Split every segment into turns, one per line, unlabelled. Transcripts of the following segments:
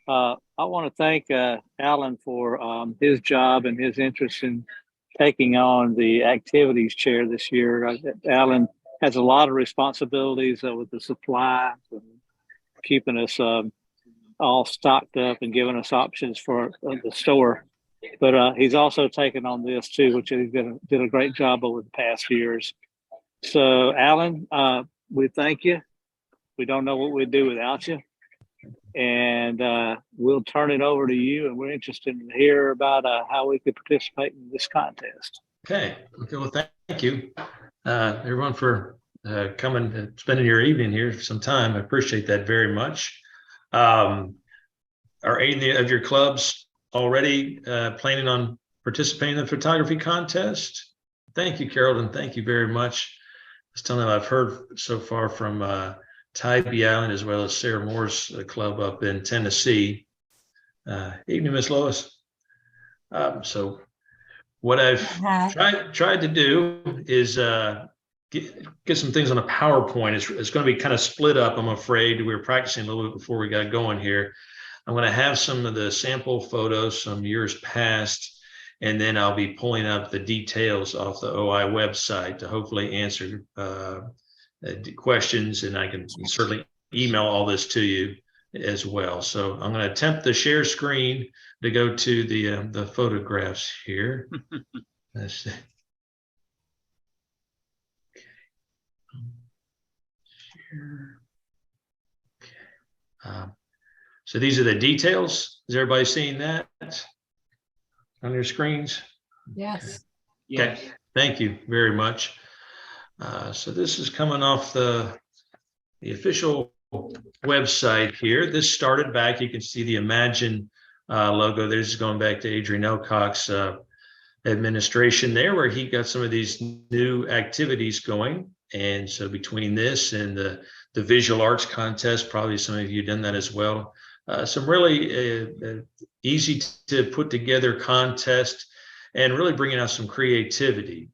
I want to thank Alan for his job and his interest in taking on the activities chair this year. Alan has a lot of responsibilities with the supplies and keeping us all stocked up and giving us options for the store. But he's also taken on this too, which he did a great job over the past years. So, Alan, we thank you. We don't know what we'd do without you. And we'll turn it over to you. And we're interested to hear about how we could participate in this contest.
Okay. Well, thank you, everyone, for coming and spending your evening here for some time. I appreciate that very much. Are any of your clubs already planning on participating in the photography contest? Thank you, Carol, and thank you very much. I was telling them I've heard so far from Tybee Island as well as Sarah Moore's club up in Tennessee. Evening, Miss Lois. So what I've tried to do is get some things on a PowerPoint. It's going to be kind of split up, I'm afraid. We were practicing a little bit before we got going here. I'm going to have some of the sample photos from years past, and then I'll be pulling up the details off the OI website to hopefully answer questions, and I can certainly email all this to you as well. So I'm going to attempt the share screen to go to the photographs here. Let's see. Okay. So these are the details. Is everybody seeing that on your screens?
Yes.
Okay. Okay. Thank you very much. So this is coming off the official website here. This started back, you can see the Imagine logo. This is going back to Adrian Elcock's administration there, where he got some of these new activities going. And so between this and the visual arts contest, probably some of you done that as well. Some really easy to put together contest and really bringing out some creativity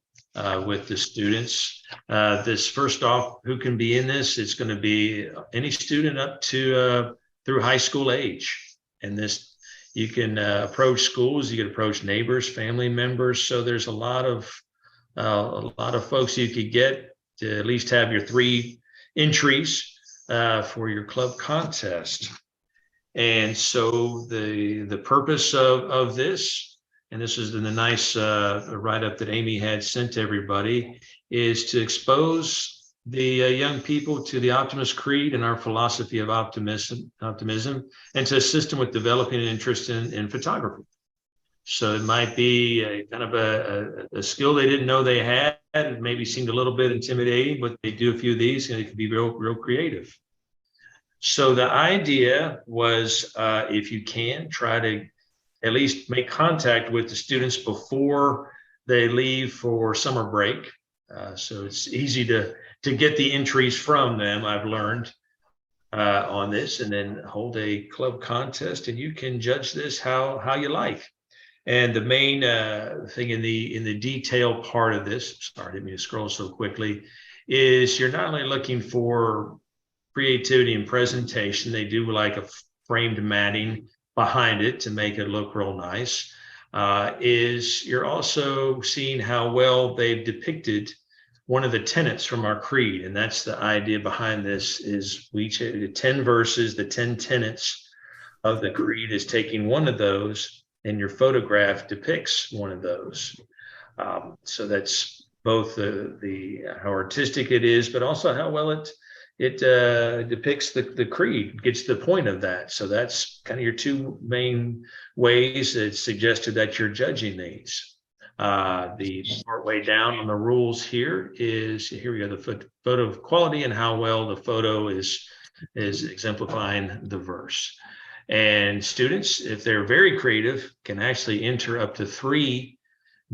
with the students. This first off, who can be in this? It's going to be any student up to through high school age. And this, you can approach schools, you can approach neighbors, family members. So there's a lot of folks you could get to at least have your 3 entries for your club contest. And so the purpose of this, and this is in the nice write-up that Amy had sent to everybody, is to expose the young people to the Optimist Creed and our philosophy of optimism, and to assist them with developing an interest in photography. So it might be a kind of a skill they didn't know they had. It maybe seemed a little bit intimidating, but they do a few of these and it can be real creative. So the idea was, if you can, try to at least make contact with the students before they leave for summer break. So it's easy to get the entries from them, I've learned on this, and then hold a club contest, and you can judge this how you like. And the main thing in the detail part of this, sorry, I didn't mean to scroll so quickly, is you're not only looking for creativity and presentation. They do like a framed matting behind it to make it look real nice. Is you're also seeing how well they've depicted one of the tenets from our creed. And that's the idea behind this, is we each the 10 verses, the 10 tenets of the creed is taking one of those, and your photograph depicts one of those. So that's both how artistic it is, but also how well it depicts the creed, gets to the point of that. So that's kind of your 2 main ways it's suggested that you're judging these. The part way down on the rules here we go, the photo quality and how well the photo is exemplifying the verse. And students, if they're very creative, can actually enter up to 3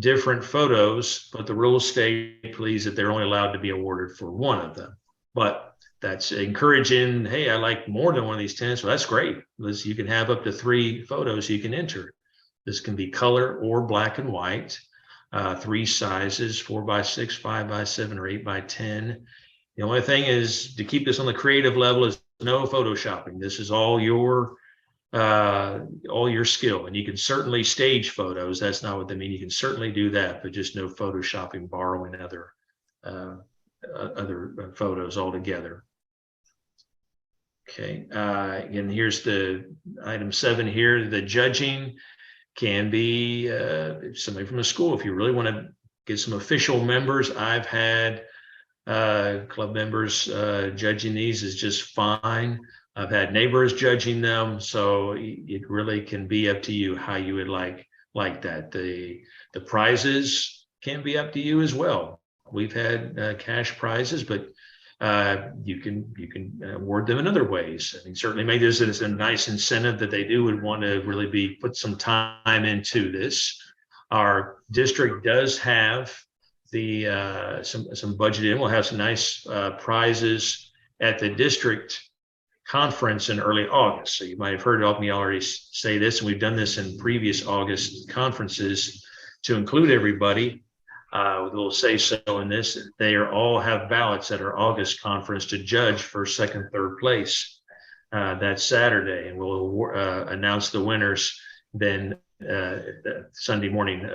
different photos, but the rules state, please, that they're only allowed to be awarded for 1 of them. But that's encouraging. Hey, I like more than one of these tenets. Well, that's great. You can have up to 3 photos you can enter. This can be color or black and white, 3 sizes, 4x6, 5x7, or 8x10. The only thing is to keep this on the creative level is no photoshopping. This is all your all your skill. And you can certainly stage photos. That's not what they mean. You can certainly do that, but just no photoshopping, borrowing other photos altogether. Okay, and here's the item 7 here. The judging can be somebody from a school. If you really want to get some official members, I've had club members judging these is just fine. I've had neighbors judging them, so it really can be up to you how you would like that. The prizes can be up to you as well. We've had cash prizes, but you can award them in other ways. I mean, certainly maybe there's a nice incentive that they would want to really put some time into this. Our district does have some budget in. We'll have some nice prizes at the district conference in early August. So you might have heard me already say this, and we've done this in previous August conferences to include everybody. With a little say so in this, they all have ballots at our August conference to judge for second, third place that Saturday, and we'll announce the winners then Sunday morning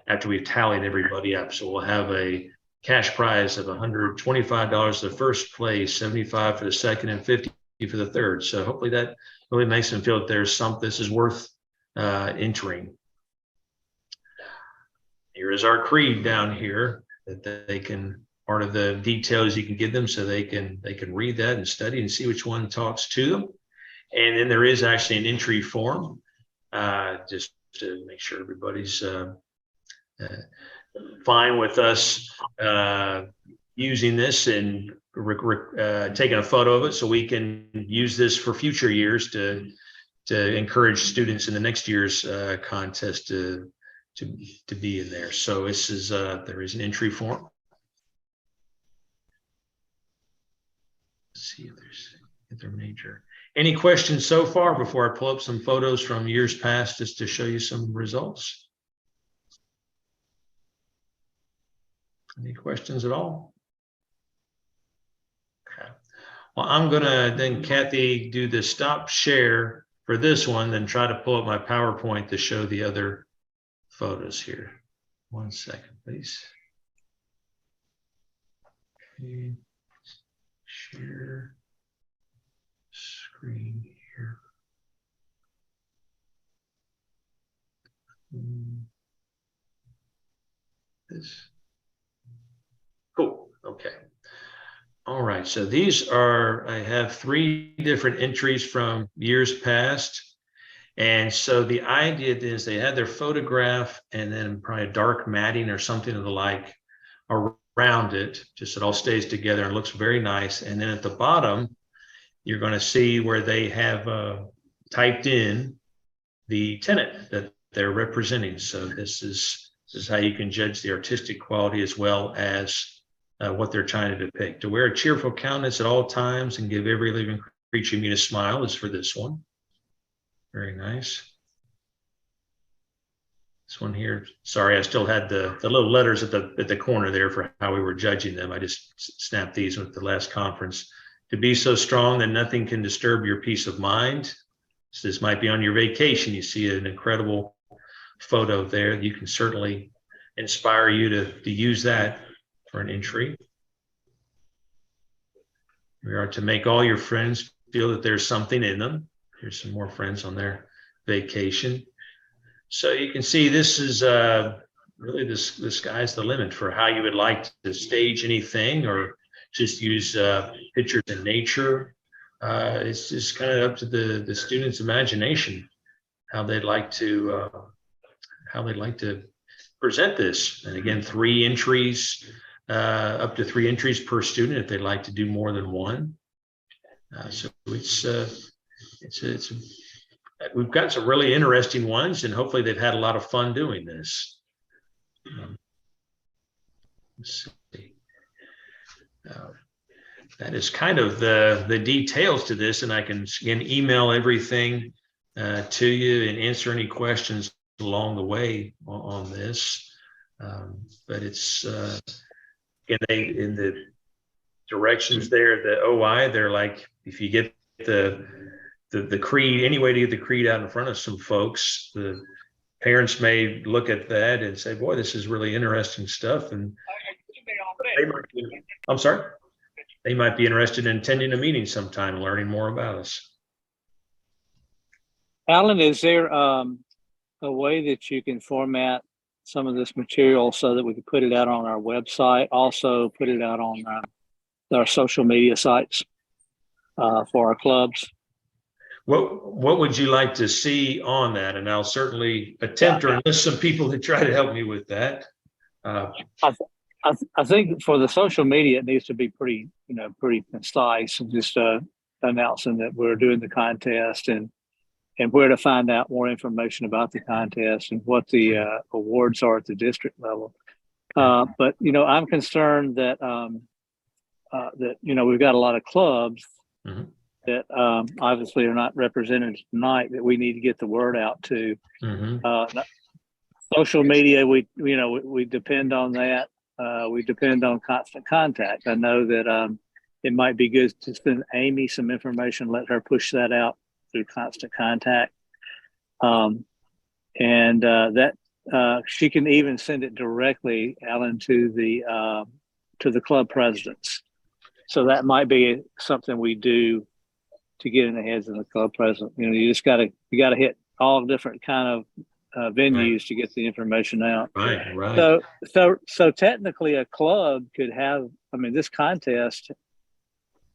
after we've tallied everybody up. So we'll have a cash prize of $125 for the first place, $75 for the second, and $50 for the third. So hopefully that really makes them feel that this is worth entering. Here is our creed down here that they can, part of the details you can give them so they can read that and study and see which one talks to them. And then there is actually an entry form just to make sure everybody's fine with us using this and taking a photo of it so we can use this for future years to encourage students in the next year's contest to be in there. So this is there is an entry form. Let's see if they're major. Any questions so far before I pull up some photos from years past just to show you some results? Any questions at all? Okay. Well, I'm gonna then, Kathy, do the stop share for this one, then try to pull up my PowerPoint to show the other photos here. 1 second, please. Okay. Share screen here. This. Cool. Okay. All right. So these are, I have 3 different entries from years past. And so the idea is they had their photograph and then probably dark matting or something of the like around it, just it all stays together and looks very nice. And then at the bottom, you're going to see where they have typed in the tenant that they're representing. So this is how you can judge the artistic quality as well as what they're trying to depict. To wear a cheerful countenance at all times and give every living creature you meet a smile is for this one. Very nice. This one here, sorry, I still had the little letters at the corner there for how we were judging them. I just snapped these with the last conference. To be so strong that nothing can disturb your peace of mind. So this might be on your vacation. You see an incredible photo there. You can certainly inspire you to use that for an entry. We are to make all your friends feel that there's something in them. Here's some more friends on their vacation. So you can see this is really the sky's the limit for how you would like to stage anything or just use pictures in nature. It's just kind of up to the student's imagination how they'd like to present this. And again, 3 entries, up to 3 entries per student if they'd like to do more than one. So we've got some really interesting ones, and hopefully they've had a lot of fun doing this. Let's see. That is kind of the details to this, and I can again email everything to you and answer any questions along the way on this. But it's in the directions there, the OI, they're like, if you get the the creed, any way to get the creed out in front of some folks. The parents may look at that and say, boy, this is really interesting stuff. And they might be, I'm sorry, they might be interested in attending a meeting sometime, learning more about us.
Alan, is there a way that you can format some of this material so that we can put it out on our website, also put it out on our social media sites for our clubs?
What would you like to see on that? And I'll certainly attempt or enlist some people to try to help me with that.
I think for the social media, it needs to be pretty concise, and just announcing that we're doing the contest and where to find out more information about the contest and what the awards are at the district level. But I'm concerned that we've got a lot of clubs
mm-hmm.
that obviously are not represented tonight that we need to get the word out to.
Mm-hmm.
Social media, we depend on that. We depend on constant contact. I know that it might be good to send Amy some information, let her push that out through constant contact. And that she can even send it directly, Alan, to the club presidents. So that might be something we do to get in the heads of the club president. You got to hit all different kind of venues
Right.
to get the information out.
Right.
So technically a club could have, this contest,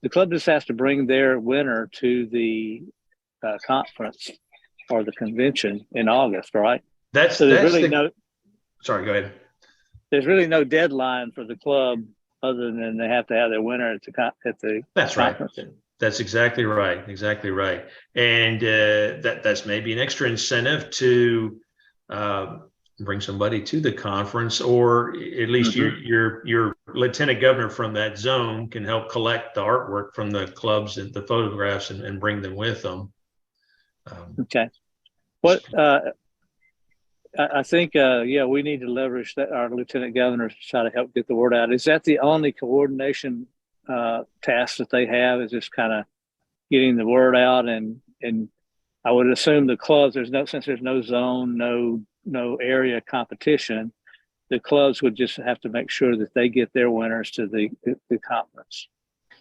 the club just has to bring their winner to the conference or the convention in August, right?
Sorry, go ahead.
There's really no deadline for the club other than they have to have their winner at the
That's
conference.
Right. That's exactly right. Exactly right. And that's maybe an extra incentive to bring somebody to the conference, or at least
mm-hmm.
your lieutenant governor from that zone can help collect the artwork from the clubs and the photographs and bring them with them.
Okay. What I think, we need to leverage that our lieutenant governor to try to help get the word out. Is that the only coordination task that they have? Is just kind of getting the word out, and I would assume the clubs, since there's no zone, no area competition, the clubs would just have to make sure that they get their winners to the conference.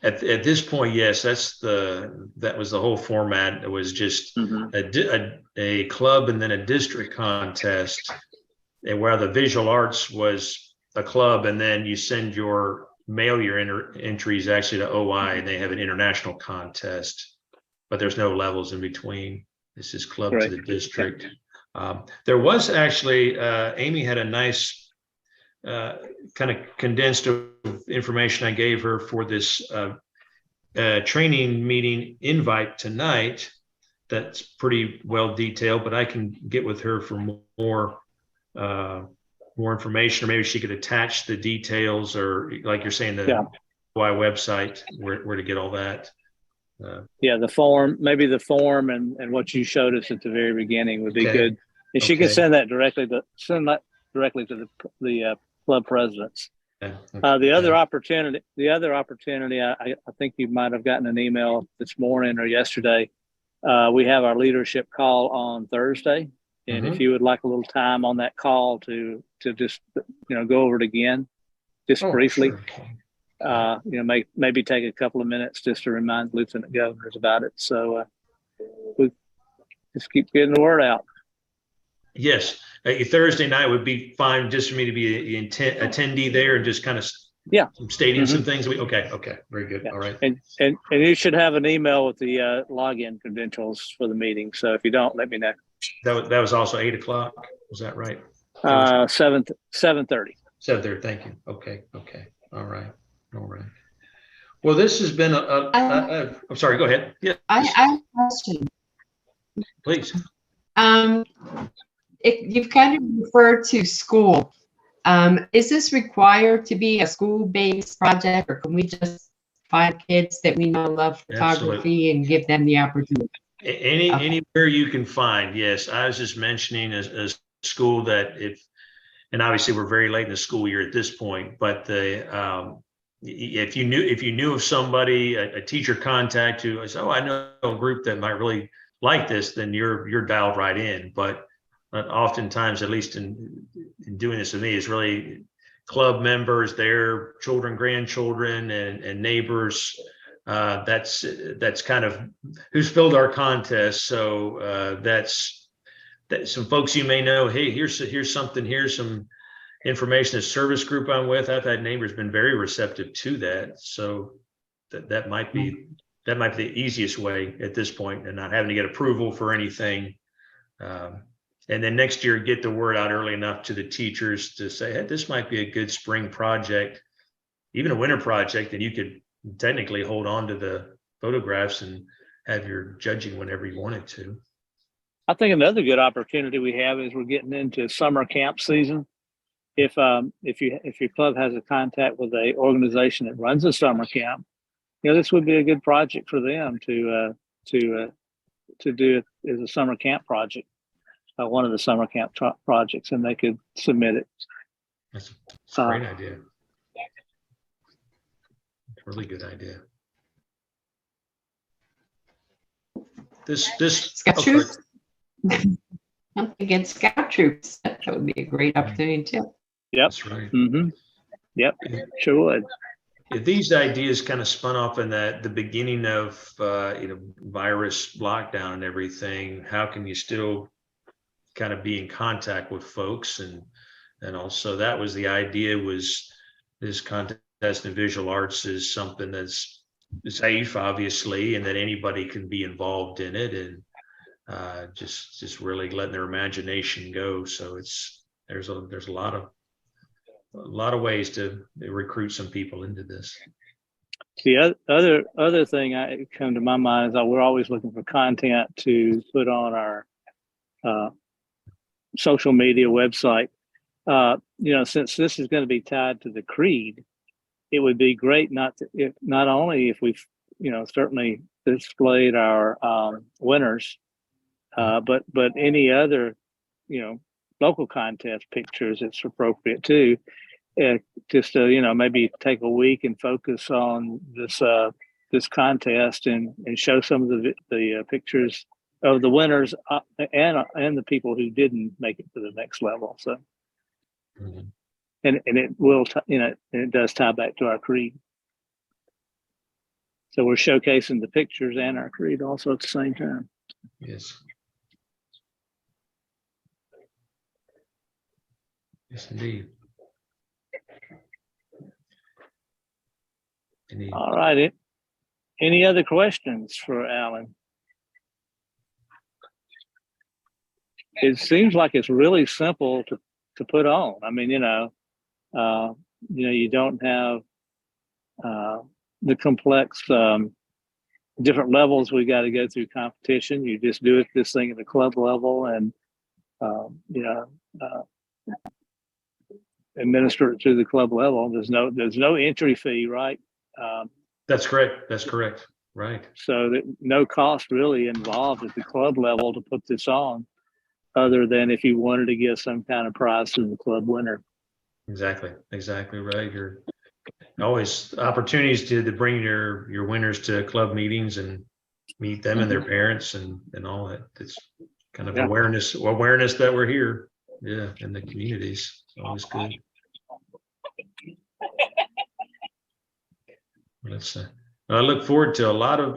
At this point, yes, that was the whole format. It was just a club and then a district contest, and where the visual arts was a club, and then you mail your entries actually to OI, and they have an international contest, but there's no levels in between. This is club
Right.
to the district. There was actually, Amy had a nice kind of condensed of information I gave her for this training meeting invite tonight. That's pretty well detailed, but I can get with her for more information, or maybe she could attach the details, or like you're saying, the Y website, where to get all that.
The form, and what you showed us at the very beginning would be good. And she can send that directly to the club presidents. The other opportunity, I think you might have gotten an email this morning or yesterday. We have our leadership call on Thursday. And if you would like a little time on that call to just, go over it again, just briefly,
sure.
maybe take a couple of minutes just to remind lieutenant governors about it. So we just keep getting the word out.
Yes, a Thursday night would be fine, just for me to be an attendee there and just kind of stating some things. Okay, very good. All right.
And you should have an email with the login credentials for the meeting. So if you don't, let me know.
That was also 8 o'clock. Was that right?
7:30.
7:30. Thank you. Okay. All right. Well, this has been I'm sorry. Go ahead. Yeah.
I have a question.
Please.
You've kind of referred to school. Is this required to be a school-based project, or can we just find kids that we know love photography and give them the opportunity?
Anywhere you can find. Yes, I was just mentioning a school that and obviously we're very late in the school year at this point, but if you knew of somebody, a teacher contact who is, oh, I know a group that might really like this, then you're dialed right in. But oftentimes, at least in doing this with me, is really club members, their children, grandchildren, and neighbors. That's kind of who's filled our contest. So that's some folks you may know. Hey, here's something. Here's some information. A service group I'm with. I've had neighbors been very receptive to that. So that might be the easiest way at this point, and not having to get approval for anything. And then next year, get the word out early enough to the teachers to say, hey, this might be a good spring project, even a winter project, and you could technically hold on to the photographs and have your judging whenever you wanted to.
I think another good opportunity we have is we're getting into summer camp season. If your club has a contact with a organization that runs a summer camp, this would be a good project for them to do it as a summer camp project. One of the summer camp projects, and they could submit it.
That's a great idea. Really good idea. This
Scout troops. I'm thinking scout troops. That would be a great opportunity too.
Yep.
That's right.
Mm-hmm. Yep. Sure would.
Yeah, these ideas kind of spun off in the beginning of virus lockdown and everything. How can you still kind of be in contact with folks, and also that was the idea, was this contest in visual arts is something that's safe, obviously, and that anybody can be involved in it, and just really letting their imagination go. So there's a lot of ways to recruit some people into this.
The other thing I come to my mind is that we're always looking for content to put on our social media website. Since this is going to be tied to the creed, it would be great not only if we've certainly displayed our winners, but any other local contest pictures, it's appropriate too. Just to maybe take a week and focus on this contest and show some of the pictures of the winners and the people who didn't make it to the next level. So, and it will and it does tie back to our creed. So we're showcasing the pictures and our creed also at the same time.
Yes. Yes, indeed.
All right. Any other questions for Alan? It seems like it's really simple to put on. I mean, you don't have the complex different levels we got to go through competition. You just do this thing at the club level and administer it to the club level. There's no entry fee, right?
That's correct. That's correct. Right. So
that no cost really involved at the club level to put this on, other than if you wanted to give some kind of prize to the club winner. Exactly
right. You're always opportunities to bring your winners to club meetings and meet them and their parents and all that. It's kind of awareness that we're here. Yeah, in the communities. It's always good. I look forward to a lot of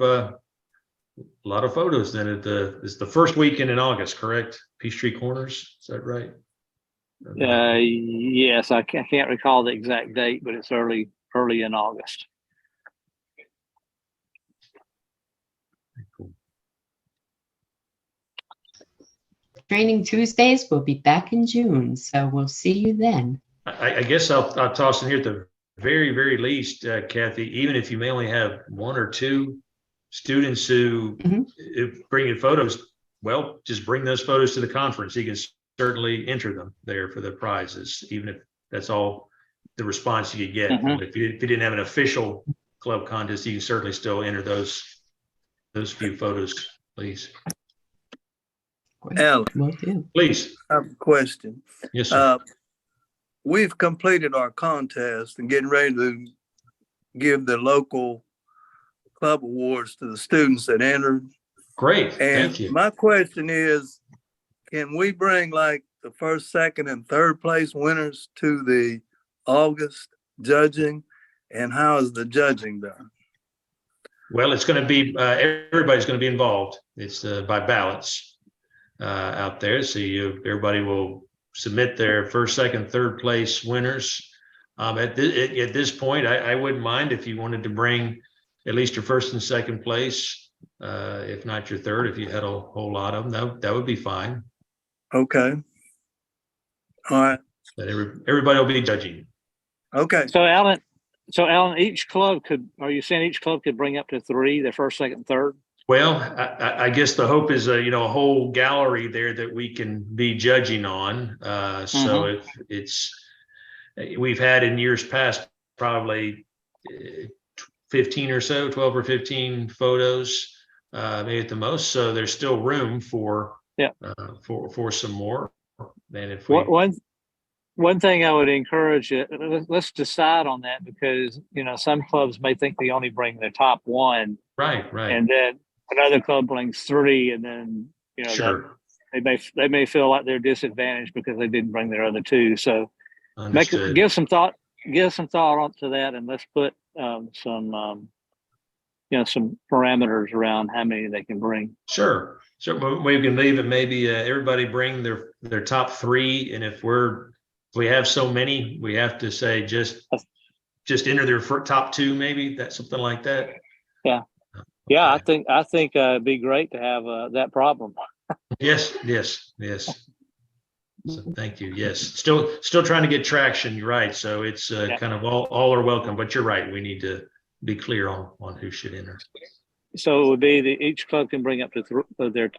photos. Then it's the first weekend in August, correct? Peachtree Corners, is that right?
Yes, I can't recall the exact date, but it's early in August.
Cool.
Training Tuesdays will be back in June, so we'll see you then.
I guess I'll toss in here at the very, very least, Kathy, even if you may only have one or two students who bring in photos, well, just bring those photos to the conference. You can certainly enter them there for the prizes, even if that's all the response you could get. If you didn't have an official club contest, you can certainly still enter those few photos, please.
Alan,
please.
I have a question.
Yes, sir.
We've completed our contest and getting ready to give the local club awards to the students that entered.
Great,
And
thank you.
my question is, can we bring like the first, second, and third place winners to the August judging? And how is the judging done?
Well, it's going to be, everybody's going to be involved. It's by ballots out there. So everybody will submit their first, second, third place winners. At this point, I wouldn't mind if you wanted to bring at least your first and second place, if not your third, if you had a whole lot of them, that would be fine.
Okay. All right.
But everybody will be judging.
Okay.
So Alan, each club are you saying each club could bring up to 3, their first, second, third?
Well, I guess the hope is a whole gallery there that we can be judging on. So if we've had in years past probably 15 or so, 12 or 15 photos, maybe at the most. So there's still room for some more. And if
one thing I would encourage you, let's decide on that, because some clubs may think they only bring their top 1,
right,
and then another club brings 3, and then
sure.
they may feel like they're disadvantaged because they didn't bring their other 2. So give some thought onto that, and let's put some parameters around how many they can bring.
Sure. So we can leave it, maybe everybody bring their top 3, and if we have so many, we have to say just enter their top 2, maybe that's something like that.
Yeah. Yeah, I think it'd be great to have that problem.
Yes. So thank you. Yes, still trying to get traction. You're right. So it's kind of all are welcome, but you're right. We need to be clear on who should enter.
So it would be that each club can bring up to their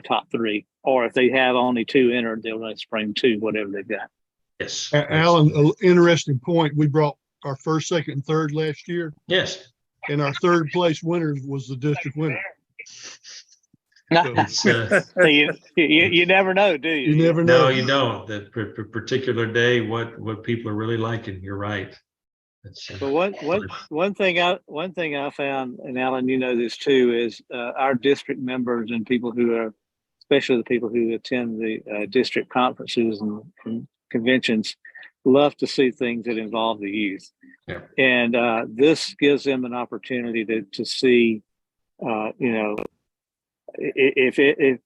top 3, or if they have only 2 entered, they'll just bring 2, whatever they've got.
Yes.
Alan, an interesting point. We brought our first, second, and third last year.
Yes.
And our third place winner was the district winner.
So
you never know, do you?
You never know.
No, you don't. That particular day, what people are really liking. You're right.
But one thing I found, and Alan, you know this too, is our district members and people who are, especially the people who attend the district conferences and conventions, love to see things that involve the youth.
Yeah.
And this gives them an opportunity to see, if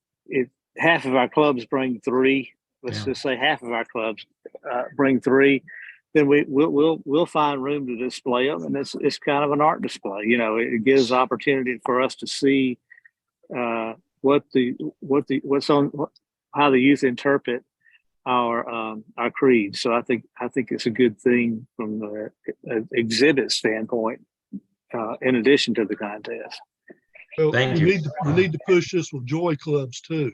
half of our clubs bring 3, let's just say half of our clubs bring 3, then we'll find room to display them, and it's kind of an art display. It gives opportunity for us to see how the youth interpret our creed. So I think it's a good thing from the exhibit standpoint, in addition to the contest.
Well,
Thank
we
you.
need to push this with joy clubs too.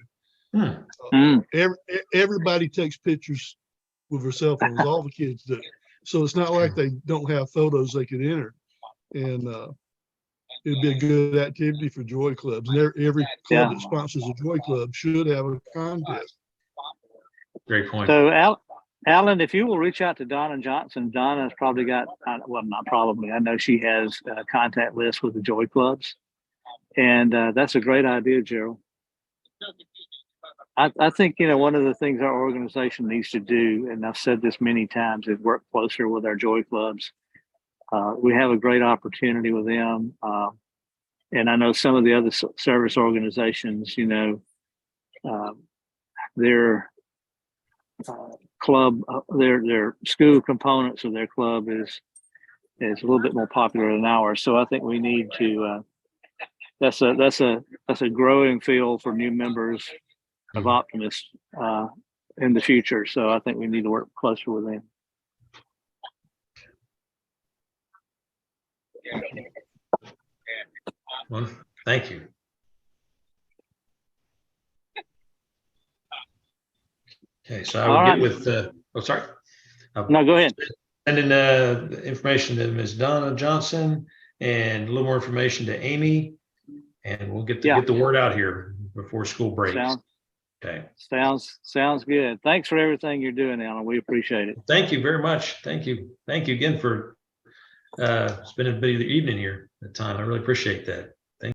Everybody takes pictures with their cell phones. All the kids do. So it's not like they don't have photos they could enter. And it'd be a good activity for joy clubs. And every club that sponsors a joy club should have a contest.
Great point.
So Alan, if you will reach out to Donna Johnson, Donna's probably got, well, not probably, I know she has a contact list with the joy clubs. And that's a great idea, Gerald. I think, one of the things our organization needs to do, and I've said this many times, is work closer with our joy clubs. We have a great opportunity with them. And I know some of the other service organizations, their club, their school components of their club is a little bit more popular than ours. So I think we need to, that's a growing field for new members of Optimist in the future. So I think we need to work closer with them.
Well, thank you. Okay, so I will get with sorry.
No, go ahead.
Sending information to Ms. Donna Johnson and a little more information to Amy, and we'll get the word out here before school breaks.
Sounds good. Thanks for everything you're doing, Alan. We appreciate it.
Thank you very much. Thank you again for spending a bit of the evening here at the time. I really appreciate that.